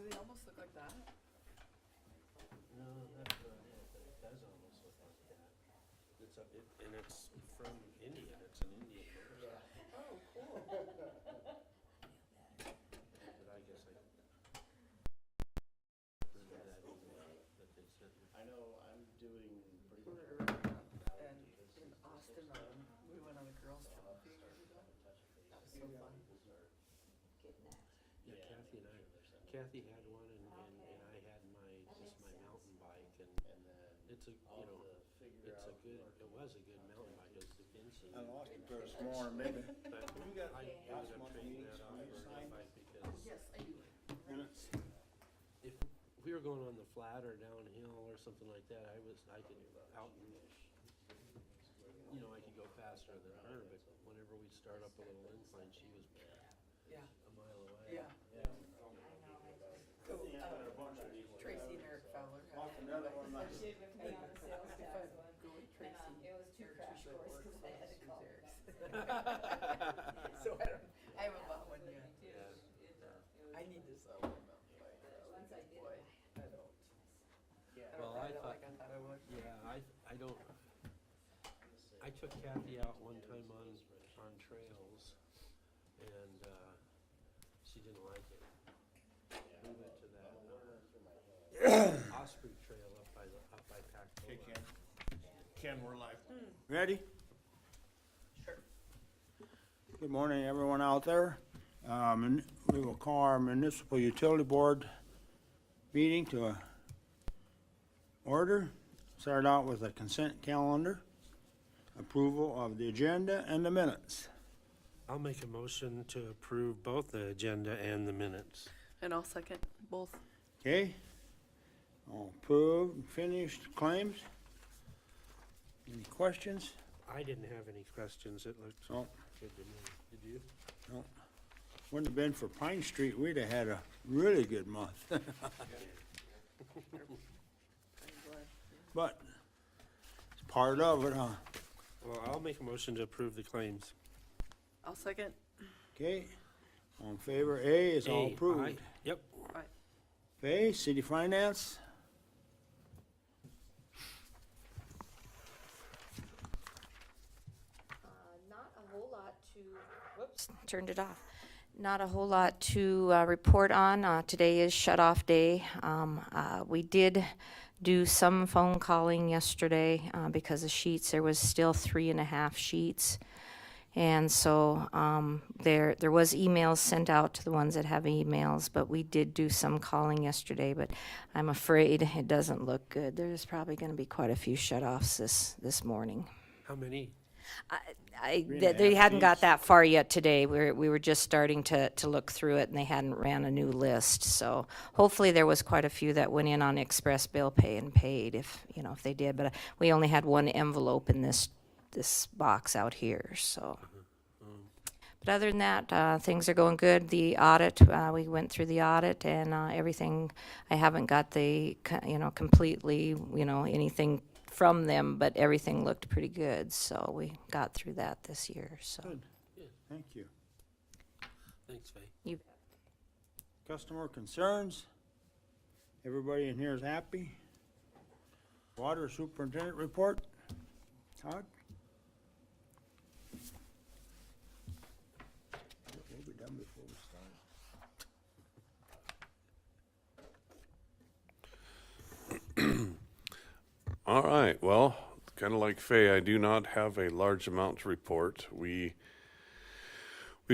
they almost look like that? No, that's not it, but it does almost look like that. And it's from India, it's an Indian motorcycle. Oh, cool. But I guess I remember that email that they sent me. I know I'm doing pretty much. And in Austin, we went on a girls' trip a few years ago. That was so fun. Yeah, Kathy had one and I had just my mountain bike and it's a, you know, it was a good mountain bike, it was the Vincent. I lost it for this morning, maybe. But I ended up trading that off for a new bike because Yes, I do. if we were going on the flat or downhill or something like that, I could out and, you know, I could go faster than her, but whenever we'd start up a little incline, she was Yeah, a mile away. yeah. So, Tracy and Eric Fowler had Another one, like, Go with Tracy. It was two crash courses because I had to call her. So I haven't bought one yet. I need this one mountain bike. Once I did, Boy, I don't. I Well, don't I ride it thought- like I thought I would. Yeah, I don't, I took Kathy out one time on trails and, she didn't like it. We went to that, Osprey Trail up by Hey, Pactola. Ken, we're live. Ready? Sure. Good morning, everyone out there. We will call our Municipal Utility Board meeting to a order. Start out with a consent calendar, approval of the agenda and the minutes. I'll make a motion to approve both the agenda and the minutes. And I'll second both. Okay? All approved, finished, claims? Any questions? I didn't have any questions, it looked No. good to me. Did you? No. Wouldn't have been for Pine Street, we'd have had a really good month. I'm glad. But it's part of it, huh? Well, I'll make a motion to approve the claims. I'll second. Okay? All in favor, A is all Aye. approved. Yep. A, City Finance? Not a whole lot to, whoops, turned it off. Not a whole lot to report on. Today is shut-off day. We did do some phone calling yesterday because the sheets, there was still 3.5 sheets. And so there was emails sent out to the ones that have emails, but we did do some calling yesterday, but I'm afraid it doesn't look good. There's probably going to be quite a few shut-offs this morning. How many? They hadn't got that far yet today. We were just starting to look through it, and they hadn't ran a new list. So hopefully there was quite a few that went in on express bill pay and paid if they did. But we only had one envelope in this box out here. So, but other than that, things are going good. The audit, we went through the audit and everything. I haven't got the completely anything from them, but everything looked pretty good. So we got through that this year. So Good. Thank you. Thanks, Faye. you. Customer concerns? Everybody in here is happy? Water Superintendent report? Todd? We'll be done before we start. All right, well, kind of like Faye, I do not have a large amount to report. We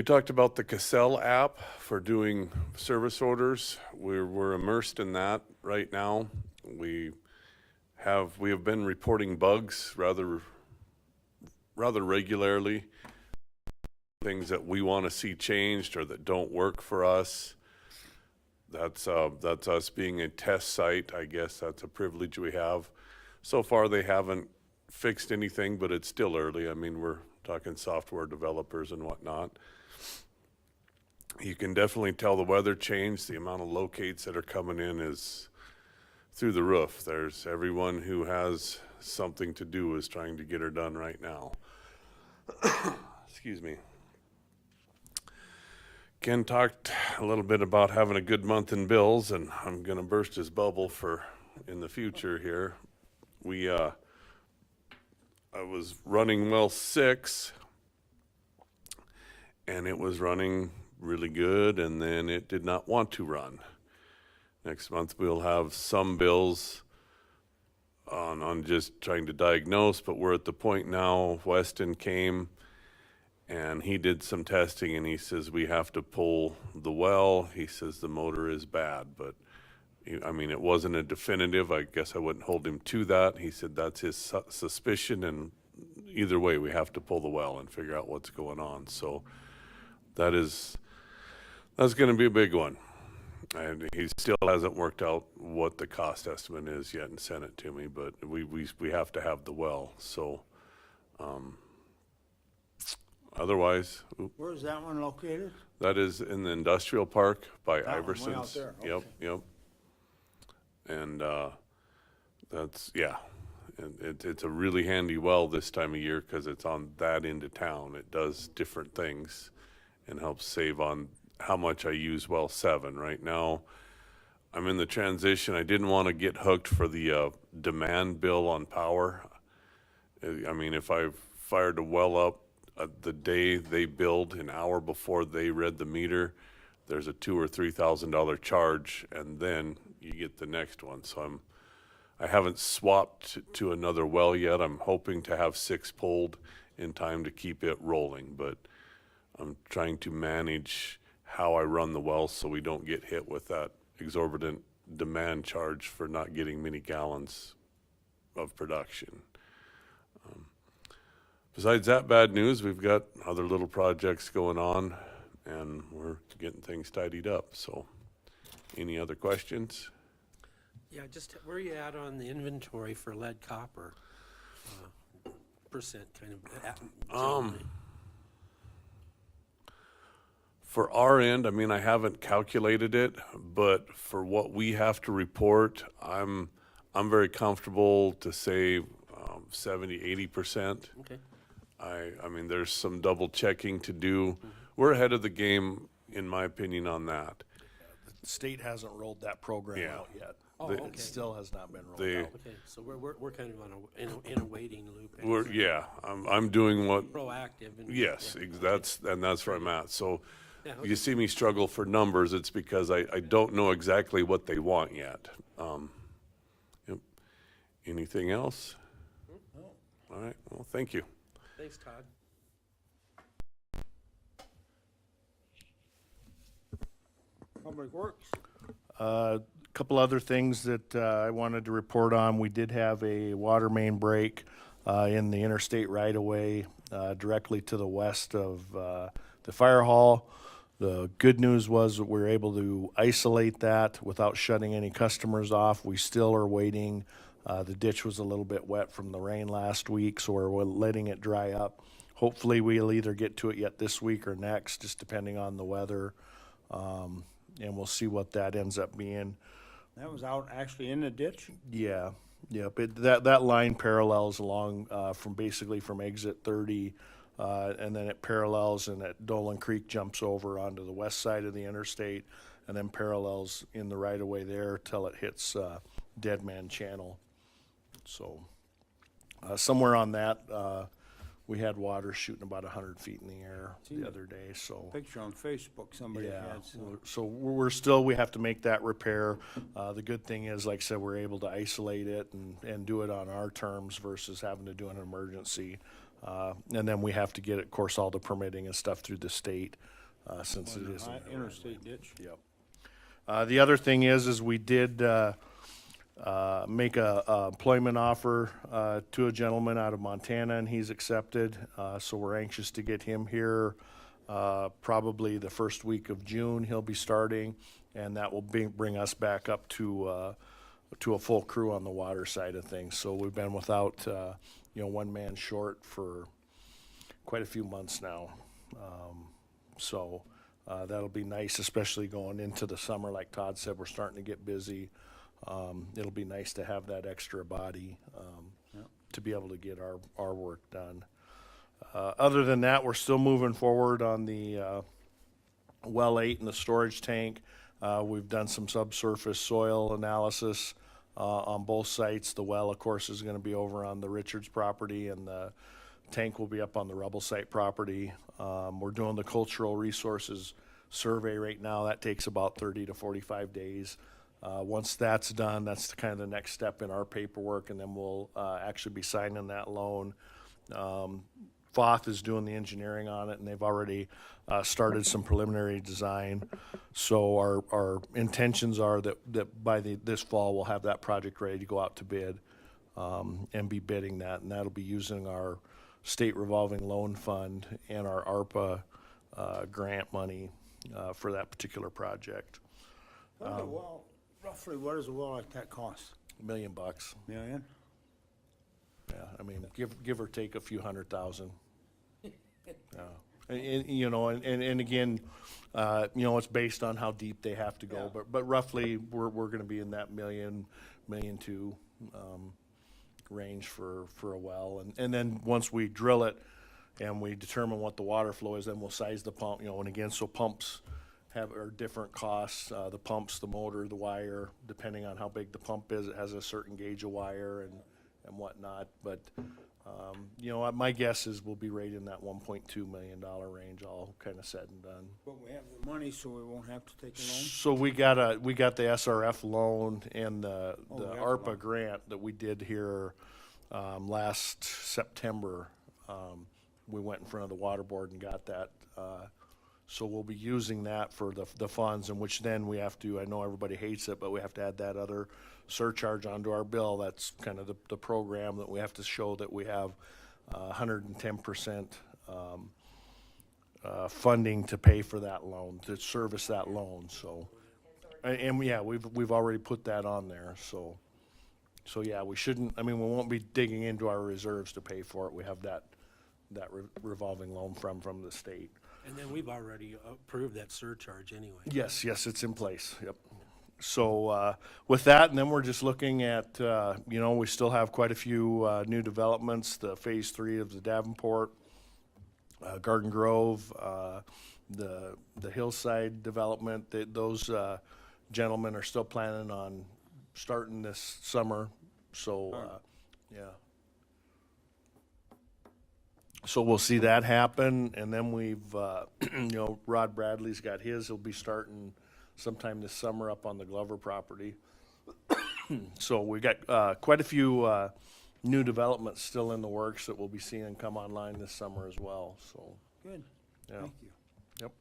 talked about the Cassell app for doing service orders. We're immersed in that right now. We have been reporting bugs rather regularly, things that we want to see changed or that don't work for us. That's us being a test site. I guess that's a privilege we have. So far, they haven't fixed anything, but it's still early. I mean, we're talking software developers and whatnot. You can definitely tell the weather changed. The amount of locates that are coming in is through the roof. There's everyone who has something to do is trying to get her done right now. Excuse me. Ken talked a little bit about having a good month in bills, and I'm gonna burst his bubble for in the future here. I was running well 6, and it was running really good, and then it did not want to run. Next month we'll have some bills on just trying to diagnose, but we're at the point now, Weston came and he did some testing and he says we have to pull the well. He says the motor is bad, but I mean, it wasn't a definitive. I guess I wouldn't hold him to that. He said that's his suspicion, and either way, we have to pull the well and figure out what's going on. So that's going to be a big one. And he still hasn't worked out what the cost estimate is yet and sent it to me, but we have to have the well. So otherwise, Where is that one located? that is in the industrial park by That one, way out Iverson's. there, Yep, okay. yep. And that's, yeah, and it's a really handy well this time of year because it's on that end of town. It does different things and helps save on how much I use well 7. Right now, I'm in the transition. I didn't want to get hooked for the demand bill on power. I mean, if I fired a well up the day they billed, an hour before they read the meter, there's a $2,000 or $3,000 charge, and then you get the next one. So I haven't swapped to another well yet. I'm hoping to have 6 pulled in time to keep it rolling, but I'm trying to manage how I run the well so we don't get hit with that exorbitant demand charge for not getting many gallons of production. Besides that bad news, we've got other little projects going on, and we're getting things tidied up. So, any other questions? Yeah, just where are you at on the inventory for lead copper? Percent kind of. Generally? For our end, I mean, I haven't calculated it, but for what we have to report, I'm very comfortable to say 70, 80%. Okay. I mean, there's some double checking to do. We're ahead of the game, in my opinion, on that. The state hasn't rolled that program Yeah. out yet. Oh, The- okay. It still has not been rolled The- out. Okay, so we're kind of in a waiting loop. I'm doing what, Proactive. And, yes, yeah. that's where I'm at. So Yeah, you see me struggle for numbers, it's because I don't know exactly what they want yet. Yep. Anything else? All right, well, thank you. Thanks, Todd. Public Works. Couple other things that I wanted to report on. We did have a water main break in the interstate right-of-way directly to the west of the fire hall. The good news was that we were able to isolate that without shutting any customers off. We still are waiting. The ditch was a little bit wet from the rain last week, so we're letting it dry up. Hopefully, we'll either get to it yet this week or next, just depending on the weather. And we'll see what that ends up being. That was out actually in the ditch? Yeah, yep. That line parallels along from exit 30, and then it parallels and at Dolan Creek jumps over onto the west side of the interstate, and then parallels in the right of way there till it hits Dead Man Channel. So somewhere on that, we had water shooting about 100 feet in the air the other day. So Picture on Facebook somebody had. so we have to make that repair. The good thing is, like I said, we're able to isolate it and do it on our terms versus having to do an emergency. And then we have to get, of course, all the permitting and stuff through the state since it is Interstate ditch. Yep. The other thing is we did make a employment offer to a gentleman out of Montana, and he's accepted. So we're anxious to get him here. Probably the first week of June he'll be starting, and that will bring us back up to a full crew on the water side of things. So we've been without one man short for quite a few months now. So that'll be nice, especially going into the summer. Like Todd said, we're starting to get busy. It'll be nice to have that extra body to be able to get our work done. Other than that, we're still moving forward on the well 8 in the storage tank. We've done some subsurface soil analysis on both sites. The well, of course, is going to be over on the Richards property, and the tank will be up on the Rubble site property. We're doing the cultural resources survey right now. That takes about 30 to 45 days. Once that's done, that's kind of the next step in our paperwork, and then we'll actually be signing that loan. Foth is doing the engineering on it, and they've already started some preliminary design. So our intentions are that by this fall, we'll have that project ready to go out to bid and be bidding that, and that'll be using our state revolving loan fund and our ARPA grant money for that particular project. Well, roughly, what does a well like that cost? $1 million. Million? Yeah, I mean, give or take a few $100,000. And, you know, and again, you know, it's based on how deep they have to go, but roughly, we're gonna be in that $1 million to range for a well. And then once we drill it and we determine what the water flow is, then we'll size the pump, you know, and again, so pumps are different costs, the pumps, the motor, the wire, depending on how big the pump is, it has a certain gauge of wire and whatnot, but, you know, my guess is we'll be right in that $1.2 million range, all kind of said and done. But we have the money, so we won't have to take a loan? So we got the SRF loan and the ARPA grant that we did here, last September. We went in front of the water board and got that, so we'll be using that for the funds, in which then we have to, I know everybody hates it, but we have to add that other surcharge onto our bill. That's kind of the program that we have to show that we have 110% funding to pay for that loan, to service that loan, so. And yeah, we've already put that on there, so yeah, we shouldn't, I mean, we won't be digging into our reserves to pay for it. We have that revolving loan from the state. And then we've already approved that surcharge anyway. Yes, it's in place, yep. So, with that, and then we're just looking at, you know, we still have quite a few, new developments, the phase 3 of the Davenport, Garden Grove, the Hillside development, those, gentlemen are still planning on starting this summer, so, yeah. So we'll see that happen, and then we've, you know, Rod Bradley's got his, he'll be starting sometime this summer up on the Glover property. So we got quite a few new developments still in the works that we'll be seeing come online this summer as well, so. Good, Yeah. thank you. Yep.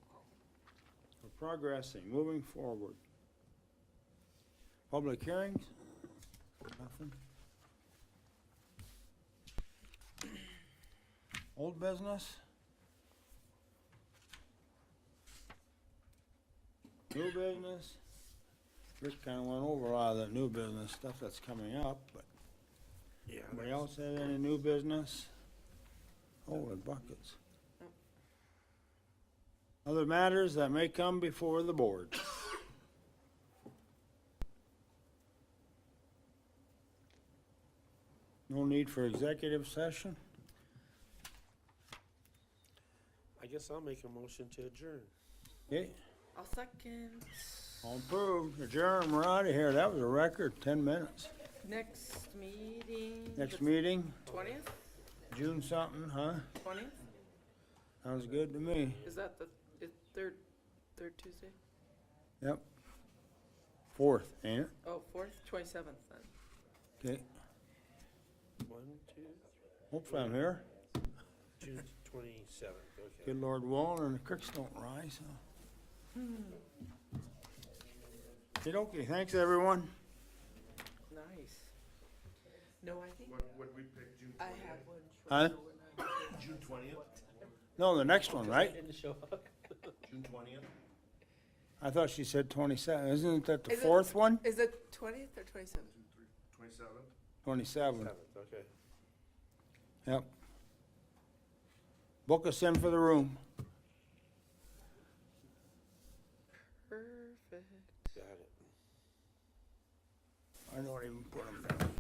We're progressing, moving forward. Public hearings? Nothing? Old business? New business? Rick kinda went over a lot of the new business stuff that's coming up, but Yeah. anybody else have any new business? Holy buckets. Other matters that may come before the board? No need for executive session? I guess I'll make a motion to adjourn. Okay, I'll second. all approved, adjourn, we're out of here. That was a record, 10 minutes. Next meeting. Next meeting, 20th? June something, huh? 20th? Sounds good to me. Is that the third Tuesday? Yep. 4th, ain't it? Oh, 4th? 27th then. Okay, 1, 2, hopefully I'm here. June 27th, okay. Good Lord willing, and the creeks don't rise, huh? Okay, thanks, everyone. Nice. No, I think Would we pick June I have one. Huh? June 20th? No, the next one, right? Didn't show up. June 20th? I thought she said 27. Isn't that the Is it- 4th one? Is it 20th or 27th? 27th? 27. 7th, okay. Yep. Book us in for the room. Perfect. Got it. I don't even put them down.